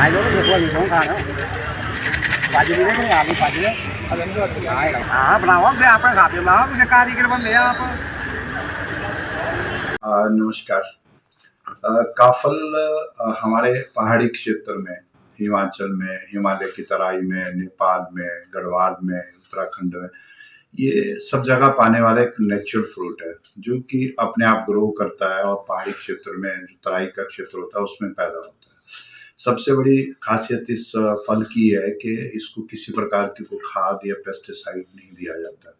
아이고 저거 이동 가는 बाजरी में नहीं आलू बाजरे हाँ बनाओ से आप खाते हो बनाओ किसी कारीगर बन ले आप। नमस्कार। काफल हमारे पहाड़ी क्षेत्र में, हिमाचल में, हिमालय की तराई में, नेपाल में, गढ़वाल में, उत्तराखंड में, ये सब जगह पाने वाला एक नेचुरल फ्रूट है जो कि अपने आप ग्रो करता है और पहाड़ी क्षेत्र में जो तराई का क्षेत्र होता है उसमें पैदा होता है। सबसे बड़ी खासियत इस फल की है कि इसको किसी प्रकार की कोई खाद या पेस्टिसाइड नहीं दिया जाता।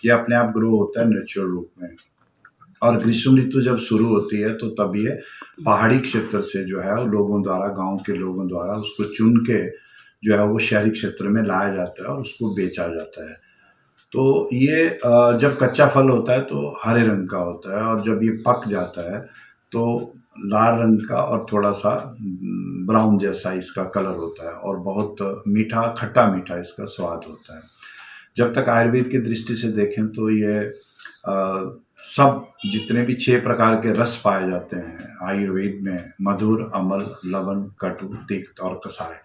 ये अपने आप ग्रो होता है नेचुरल रूप में। और ग्रीष्म ऋतु जब शुरू होती है तो तब ये पहाड़ी क्षेत्र से जो है लोगों द्वारा, गांव के लोगों द्वारा उसको चुन के जो है वो शहरी क्षेत्र में लाया जाता है और उसको बेचा जाता है। तो ये जब कच्चा फल होता है तो हरे रंग का होता है और जब ये पक जाता है तो लाल रंग का और थोड़ा सा ब्राउन जैसा इसका कलर होता है और बहुत मीठा, खट्टा मीठा इसका स्वाद होता है। जब तक आयुर्वेद की दृष्टि से देखें तो ये सब जितने भी 6 प्रकार के रस पाए जाते हैं आयुर्वेद में, मधुर, अम्ल, लवण, कटु, तिक्त और कसाय,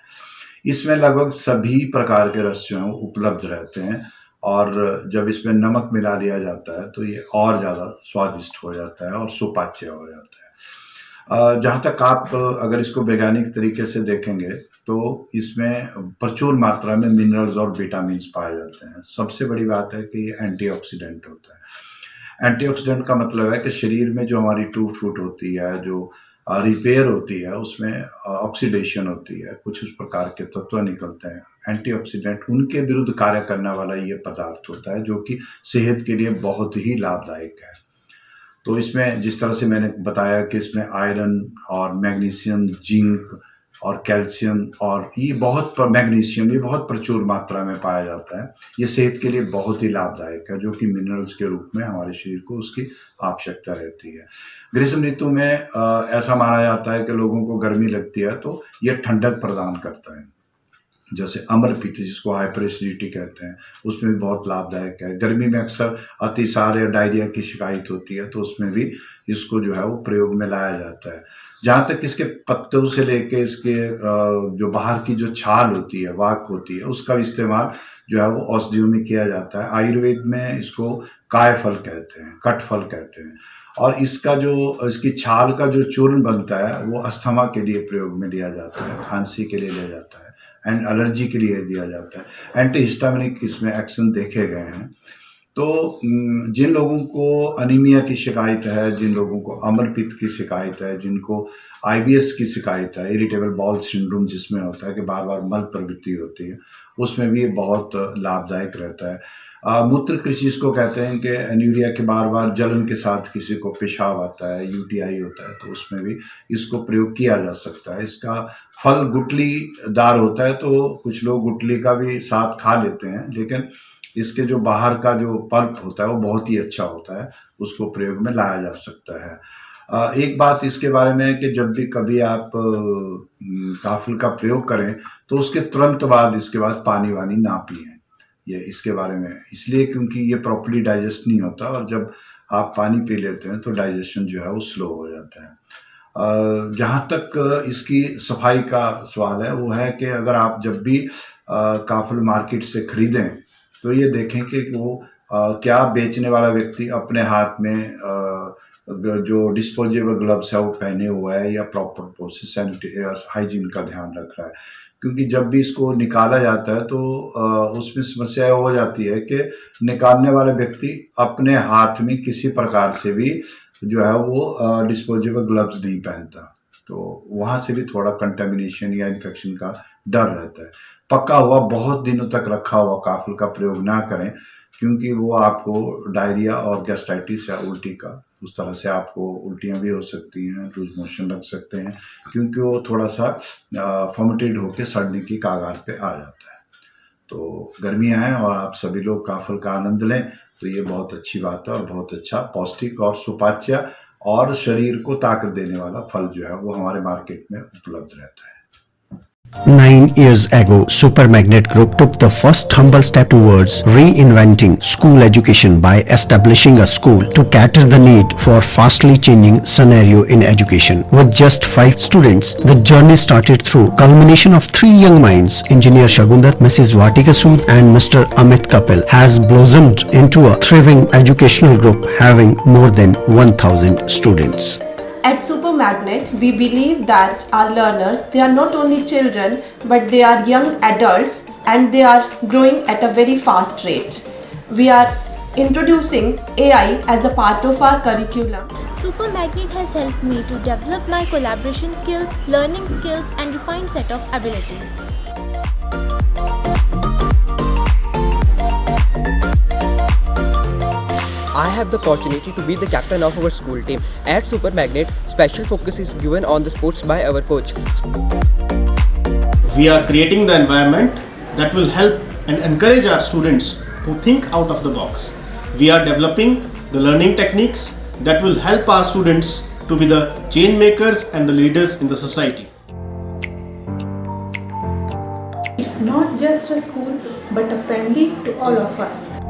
इसमें लगभग सभी प्रकार के रस जो हैं उपलब्ध रहते हैं और जब इसमें नमक मिला लिया जाता है तो ये और ज़्यादा स्वादिष्ट हो जाता है और सुपाच्य हो जाता है। जहाँ तक आप अगर इसको वैज्ञानिक तरीके से देखेंगे तो इसमें प्रचुर मात्रा में मिनरल्स और विटामिन्स पाए जाते हैं। सबसे बड़ी बात है कि ये एंटीऑक्सीडेंट होता है। एंटीऑक्सीडेंट का मतलब है कि शरीर में जो हमारी टूट फूट होती है, जो रिपेयर होती है, उसमें ऑक्सीडेशन होती है, कुछ उस प्रकार के तत्व निकलते हैं। एंटीऑक्सीडेंट उनके विरुद्ध कार्य करने वाला ये पदार्थ होता है जो कि सेहत के लिए बहुत ही लाभदायक है। तो इसमें जिस तरह से मैंने बताया कि इसमें आयरन और मैग्नीशियम, जिंक और कैल्शियम और ये मैग्नीशियम ये बहुत प्रचुर मात्रा में पाया जाता है। ये सेहत के लिए बहुत ही लाभदायक है जो कि मिनरल्स के रूप में हमारे शरीर को उसकी आवश्यकता रहती है। ग्रीष्म ऋतु में ऐसा माना जाता है कि लोगों को गर्मी लगती है तो ये ठंडक प्रदान करता है। जैसे अम्रपित्त जिसको हाइपर एसिडिटी कहते हैं उसमें भी बहुत लाभदायक है। गर्मी में अक्सर अतिसार या डायरिया की शिकायत होती है तो उसमें भी इसको जो है वो प्रयोग में लाया जाता है। जहाँ तक इसके पत्तों से लेके इसके जो बाहर की जो छाल होती है, वाक होती है, उसका इस्तेमाल जो है वो औषधियों में किया जाता है। आयुर्वेद में इसको कायफल कहते हैं, कटफल कहते हैं और इसकी छाल का जो चूर्ण बनता है वो अस्थमा के लिए प्रयोग में लिया जाता है, खांसी के लिए लिया जाता है एंड एलर्जी के लिए दिया जाता है। एंटी हिस्टामिनिक इसमें एक्शन देखे गए हैं। तो जिन लोगों को अनीमिया की शिकायत है, जिन लोगों को अम्लपित्त की शिकायत है, जिनको आईबीएस की शिकायत है, इरिटेबल बाउल सिंड्रोम जिसमें होता है कि बार बार मल प्रवृत्ति होती है, उसमें भी ये बहुत लाभदायक रहता है। मूत्र कृषि इसको कहते हैं कि एन्यूरिया के बार बार जलन के साथ किसी को पेशाब आता है, यूटीआई होता है, तो उसमें भी इसको प्रयोग किया जा सकता है। इसका फल गुठलीदार होता है तो कुछ लोग गुठली का भी साथ खा लेते हैं, लेकिन इसके जो बाहर का जो पल्प होता है वो बहुत ही अच्छा होता है, उसको प्रयोग में लाया जा सकता है। एक बात इसके बारे में है कि जब भी कभी आप काफल का प्रयोग करें तो उसके तुरंत बाद इसके बाद पानी वानी ना पिएं। ये इसके बारे में इसलिए क्योंकि ये प्रॉपर्ली डाइजेस्ट नहीं होता और जब आप पानी पी लेते हैं तो डाइजेशन जो है वो स्लो हो जाता है। जहाँ तक इसकी सफाई का सवाल है वो है कि अगर आप जब भी काफल मार्केट से खरीदें तो ये देखें कि वो क्या बेचने वाला व्यक्ति अपने हाथ में जो डिस्पोजेबल ग्लव्स है वो पहने हुआ है या प्रॉपर प्रोसेस हाइजीन का ध्यान रख रहा है। क्योंकि जब भी इसको निकाला जाता है तो उसमें समस्या हो जाती है कि निकालने वाला व्यक्ति अपने हाथ में किसी प्रकार से भी जो है वो डिस्पोजेबल ग्लव्स नहीं पहनता, तो वहाँ से भी थोड़ा कंटेमिनेशन या इन्फेक्शन का डर रहता है। पका हुआ बहुत दिनों तक रखा हुआ काफल का प्रयोग ना करें क्योंकि वो आपको डायरिया और गैस्ट्राइटिस या उल्टी का उस तरह से आपको उल्टियाँ भी हो सकती हैं, लूज मोशन लग सकते हैं क्योंकि वो थोड़ा सा फर्मेंटेड होकर सड़ने की कागार पे आ जाता है। तो गर्मियाँ हैं और आप सभी लोग काफल का आनंद लें तो ये बहुत अच्छी बात है और बहुत अच्छा पौष्टिक और सुपाच्य और शरीर को ताकत देने वाला फल जो है वो हमारे मार्केट में उपलब्ध रहता है। 9 years ago, Super Magnet Group took the first humble step towards reinventing school education by establishing a school to cater the need for fastly changing scenario in education. With just 5 students, the journey started through culmination of 3 young minds, Engineer Shagundat, Mrs. Vatika Sood and Mr. Amit Kapil, has blossomed into a thriving educational group having more than 1,000 students. At Super Magnet, we believe that our learners, they are not only children, but they are young adults and they are growing at a very fast rate. We are introducing AI as a part of our curriculum. Super Magnet has helped me to develop my collaboration skills, learning skills and refined set of abilities. I have the opportunity to be the captain of our school team. At Super Magnet, special focus is given on the sports by our coach. We are creating the environment that will help and encourage our students who think out of the box. We are developing the learning techniques that will help our students to be the change makers and the leaders in the society. It's not just a school, but a family to all of us.